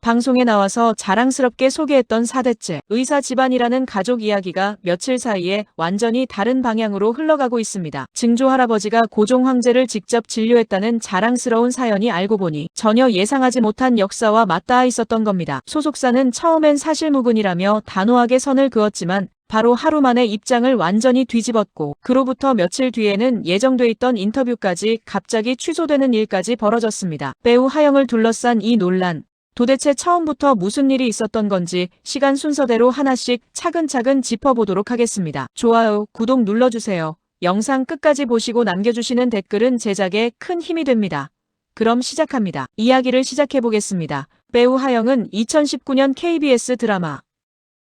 방송에 나와서 자랑스럽게 소개했던 4대째 의사 집안이라는 가족 이야기가 며칠 사이에 완전히 다른 방향으로 흘러가고 있습니다. 증조 할아버지가 고종 황제를 직접 진료했다는 자랑스러운 사연이 알고 보니 전혀 예상하지 못한 역사와 맞닿아 있었던 겁니다. 소속사는 처음엔 사실무근이라며 단호하게 선을 그었지만 바로 하루 만에 입장을 완전히 뒤집었고 그로부터 며칠 뒤에는 예정돼 있던 인터뷰까지 갑자기 취소되는 일까지 벌어졌습니다. 배우 하영을 둘러싼 이 논란. 도대체 처음부터 무슨 일이 있었던 건지 시간 순서대로 하나씩 차근차근 짚어보도록 하겠습니다. 좋아요, 구독 눌러주세요. 영상 끝까지 보시고 남겨주시는 댓글은 제작에 큰 힘이 됩니다. 그럼 시작합니다. 이야기를 시작해보겠습니다. 배우 하영은 2019년 KBS 드라마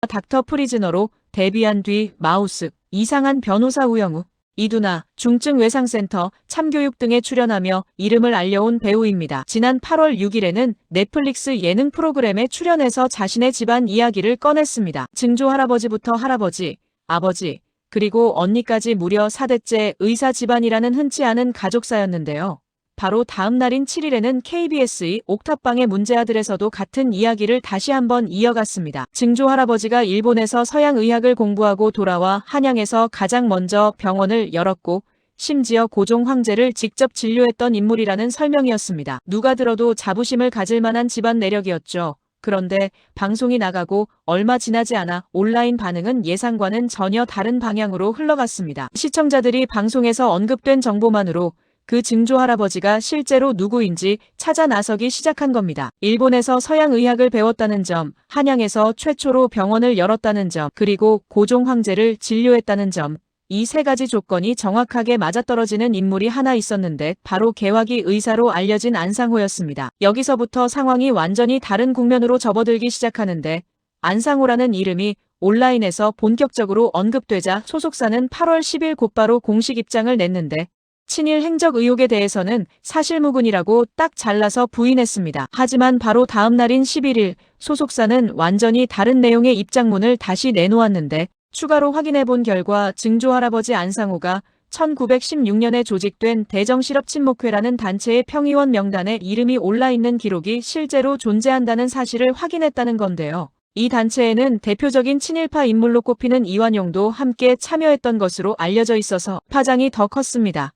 닥터 프리즈너로 데뷔한 뒤 마우스, 이상한 변호사 우영우, 이두나, 중증외상센터, 참교육 등에 출연하며 이름을 알려온 배우입니다. 지난 8월 6일에는 넷플릭스 예능 프로그램에 출연해서 자신의 집안 이야기를 꺼냈습니다. 증조 할아버지부터 할아버지, 아버지, 그리고 언니까지 무려 4대째 의사 집안이라는 흔치 않은 가족사였는데요. 바로 다음 날인 7일에는 KBS의 옥탑방의 문제아들에서도 같은 이야기를 다시 한번 이어갔습니다. 증조 할아버지가 일본에서 서양의학을 공부하고 돌아와 한양에서 가장 먼저 병원을 열었고 심지어 고종 황제를 직접 진료했던 인물이라는 설명이었습니다. 누가 들어도 자부심을 가질 만한 집안 내력이었죠. 그런데 방송이 나가고 얼마 지나지 않아 온라인 반응은 예상과는 전혀 다른 방향으로 흘러갔습니다. 시청자들이 방송에서 언급된 정보만으로 그 증조 할아버지가 실제로 누구인지 찾아 나서기 시작한 겁니다. 일본에서 서양의학을 배웠다는 점, 한양에서 최초로 병원을 열었다는 점, 그리고 고종 황제를 진료했다는 점, 이 세 가지 조건이 정확하게 맞아떨어지는 인물이 하나 있었는데 바로 개화기 의사로 알려진 안상호였습니다. 여기서부터 상황이 완전히 다른 국면으로 접어들기 시작하는데 안상호라는 이름이 온라인에서 본격적으로 언급되자 소속사는 8월 10일 곧바로 공식 입장을 냈는데 친일 행적 의혹에 대해서는 사실무근이라고 딱 잘라서 부인했습니다. 하지만 바로 다음 날인 11일 소속사는 완전히 다른 내용의 입장문을 다시 내놓았는데 추가로 확인해본 결과 증조 할아버지 안상호가 1916년에 조직된 대정실업친목회라는 단체의 평의원 명단에 이름이 올라있는 기록이 실제로 존재한다는 사실을 확인했다는 건데요. 이 단체에는 대표적인 친일파 인물로 꼽히는 이완용도 함께 참여했던 것으로 알려져 있어서 파장이 더 컸습니다.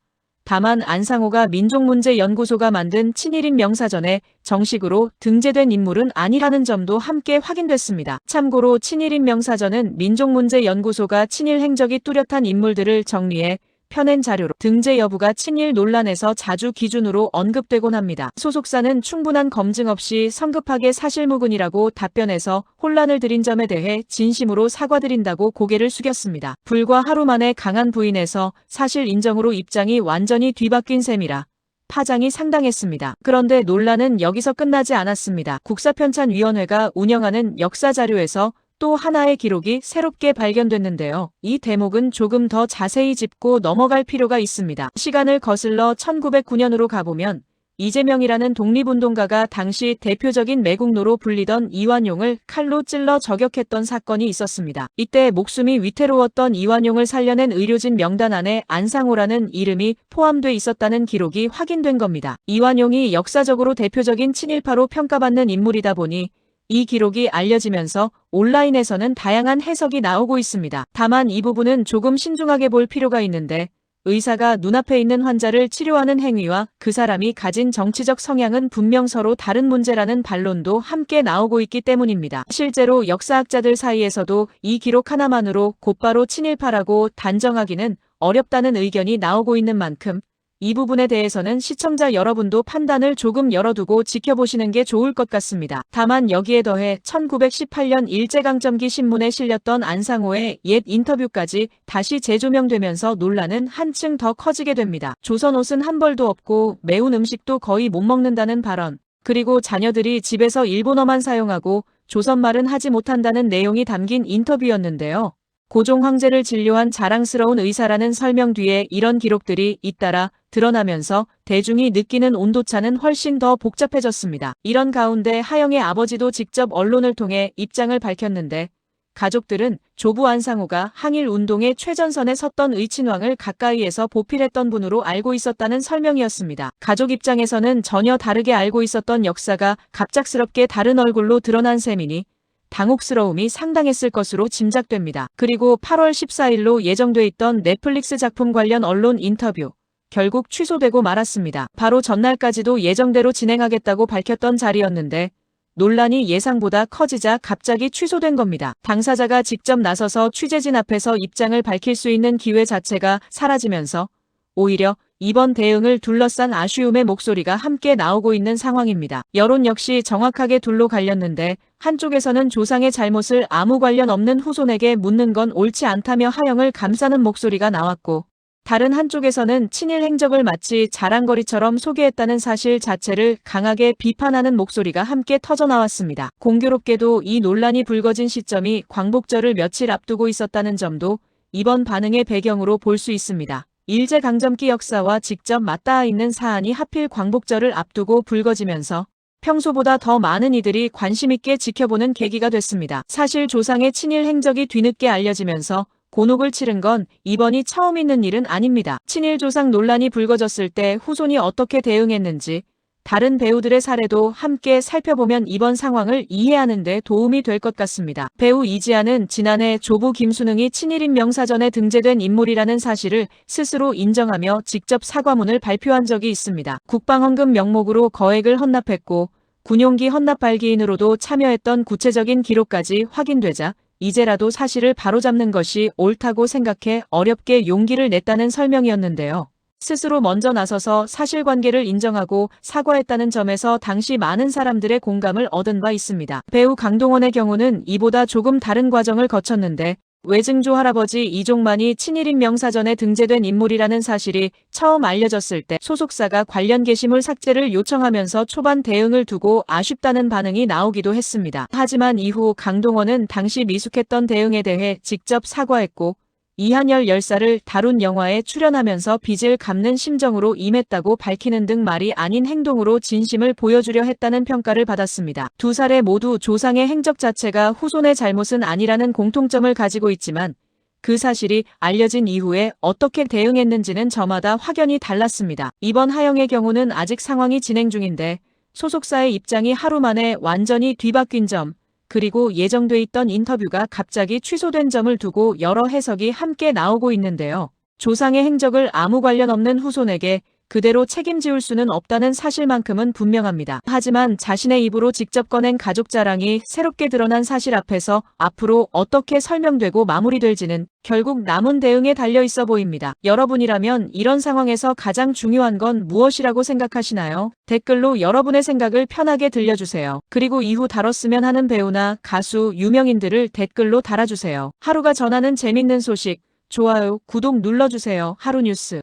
다만 안상호가 민족문제연구소가 만든 친일인 명사전에 정식으로 등재된 인물은 아니라는 점도 함께 확인됐습니다. 참고로 친일인 명사전은 민족문제연구소가 친일 행적이 뚜렷한 인물들을 정리해 펴낸 자료로 등재 여부가 친일 논란에서 자주 기준으로 언급되곤 합니다. 소속사는 충분한 검증 없이 성급하게 사실무근이라고 답변해서 혼란을 드린 점에 대해 진심으로 사과드린다고 고개를 숙였습니다. 불과 하루 만에 강한 부인에서 사실 인정으로 입장이 완전히 뒤바뀐 셈이라 파장이 상당했습니다. 그런데 논란은 여기서 끝나지 않았습니다. 국사편찬위원회가 운영하는 역사자료에서 또 하나의 기록이 새롭게 발견됐는데요. 이 대목은 조금 더 자세히 짚고 넘어갈 필요가 있습니다. 시간을 거슬러 1909년으로 가보면 이재명이라는 독립운동가가 당시 대표적인 매국노로 불리던 이완용을 칼로 찔러 저격했던 사건이 있었습니다. 이때 목숨이 위태로웠던 이완용을 살려낸 의료진 명단 안에 안상호라는 이름이 포함돼 있었다는 기록이 확인된 겁니다. 이완용이 역사적으로 대표적인 친일파로 평가받는 인물이다 보니 이 기록이 알려지면서 온라인에서는 다양한 해석이 나오고 있습니다. 다만 이 부분은 조금 신중하게 볼 필요가 있는데 의사가 눈앞에 있는 환자를 치료하는 행위와 그 사람이 가진 정치적 성향은 분명 서로 다른 문제라는 반론도 함께 나오고 있기 때문입니다. 실제로 역사학자들 사이에서도 이 기록 하나만으로 곧바로 친일파라고 단정하기는 어렵다는 의견이 나오고 있는 만큼 이 부분에 대해서는 시청자 여러분도 판단을 조금 열어두고 지켜보시는 게 좋을 것 같습니다. 다만 여기에 더해 1918년 일제강점기 신문에 실렸던 안상호의 옛 인터뷰까지 다시 재조명되면서 논란은 한층 더 커지게 됩니다. 조선 옷은 한 벌도 없고 매운 음식도 거의 못 먹는다는 발언, 그리고 자녀들이 집에서 일본어만 사용하고 조선말은 하지 못한다는 내용이 담긴 인터뷰였는데요. 고종 황제를 진료한 자랑스러운 의사라는 설명 뒤에 이런 기록들이 잇따라 드러나면서 대중이 느끼는 온도차는 훨씬 더 복잡해졌습니다. 이런 가운데 하영의 아버지도 직접 언론을 통해 입장을 밝혔는데 가족들은 조부 안상우가 항일 운동의 최전선에 섰던 의친왕을 가까이에서 보필했던 분으로 알고 있었다는 설명이었습니다. 가족 입장에서는 전혀 다르게 알고 있었던 역사가 갑작스럽게 다른 얼굴로 드러난 셈이니 당혹스러움이 상당했을 것으로 짐작됩니다. 그리고 8월 14일로 예정돼 있던 넷플릭스 작품 관련 언론 인터뷰. 결국 취소되고 말았습니다. 바로 전날까지도 예정대로 진행하겠다고 밝혔던 자리였는데 논란이 예상보다 커지자 갑자기 취소된 겁니다. 당사자가 직접 나서서 취재진 앞에서 입장을 밝힐 수 있는 기회 자체가 사라지면서 오히려 이번 대응을 둘러싼 아쉬움의 목소리가 함께 나오고 있는 상황입니다. 여론 역시 정확하게 둘로 갈렸는데 한쪽에서는 조상의 잘못을 아무 관련 없는 후손에게 묻는 건 옳지 않다며 하영을 감싸는 목소리가 나왔고 다른 한쪽에서는 친일 행적을 마치 자랑거리처럼 소개했다는 사실 자체를 강하게 비판하는 목소리가 함께 터져나왔습니다. 공교롭게도 이 논란이 불거진 시점이 광복절을 며칠 앞두고 있었다는 점도 이번 반응의 배경으로 볼 수 있습니다. 일제강점기 역사와 직접 맞닿아 있는 사안이 하필 광복절을 앞두고 불거지면서 평소보다 더 많은 이들이 관심있게 지켜보는 계기가 됐습니다. 사실 조상의 친일 행적이 뒤늦게 알려지면서 곤혹을 치른 건 이번이 처음 있는 일은 아닙니다. 친일 조상 논란이 불거졌을 때 후손이 어떻게 대응했는지 다른 배우들의 사례도 함께 살펴보면 이번 상황을 이해하는 데 도움이 될 것 같습니다. 배우 이지아는 지난해 조부 김순응이 친일인 명사전에 등재된 인물이라는 사실을 스스로 인정하며 직접 사과문을 발표한 적이 있습니다. 국방헌금 명목으로 거액을 헌납했고 군용기 헌납 발기인으로도 참여했던 구체적인 기록까지 확인되자 이제라도 사실을 바로잡는 것이 옳다고 생각해 어렵게 용기를 냈다는 설명이었는데요. 스스로 먼저 나서서 사실관계를 인정하고 사과했다는 점에서 당시 많은 사람들의 공감을 얻은 바 있습니다. 배우 강동원의 경우는 이보다 조금 다른 과정을 거쳤는데 외증조 할아버지 이종만이 친일인 명사전에 등재된 인물이라는 사실이 처음 알려졌을 때 소속사가 관련 게시물 삭제를 요청하면서 초반 대응을 두고 아쉽다는 반응이 나오기도 했습니다. 하지만 이후 강동원은 당시 미숙했던 대응에 대해 직접 사과했고 이한열 열사를 다룬 영화에 출연하면서 빚을 갚는 심정으로 임했다고 밝히는 등 말이 아닌 행동으로 진심을 보여주려 했다는 평가를 받았습니다. 두 사례 모두 조상의 행적 자체가 후손의 잘못은 아니라는 공통점을 가지고 있지만 그 사실이 알려진 이후에 어떻게 대응했는지는 저마다 확연히 달랐습니다. 이번 하영의 경우는 아직 상황이 진행 중인데 소속사의 입장이 하루 만에 완전히 뒤바뀐 점 그리고 예정돼 있던 인터뷰가 갑자기 취소된 점을 두고 여러 해석이 함께 나오고 있는데요. 조상의 행적을 아무 관련 없는 후손에게 그대로 책임지울 수는 없다는 사실만큼은 분명합니다. 하지만 자신의 입으로 직접 꺼낸 가족 자랑이 새롭게 드러난 사실 앞에서 앞으로 어떻게 설명되고 마무리될지는 결국 남은 대응에 달려 있어 보입니다. 여러분이라면 이런 상황에서 가장 중요한 건 무엇이라고 생각하시나요? 댓글로 여러분의 생각을 편하게 들려주세요. 그리고 이후 다뤘으면 하는 배우나 가수, 유명인들을 댓글로 달아주세요. 하루가 전하는 재밌는 소식, 좋아요, 구독 눌러주세요. 하루뉴스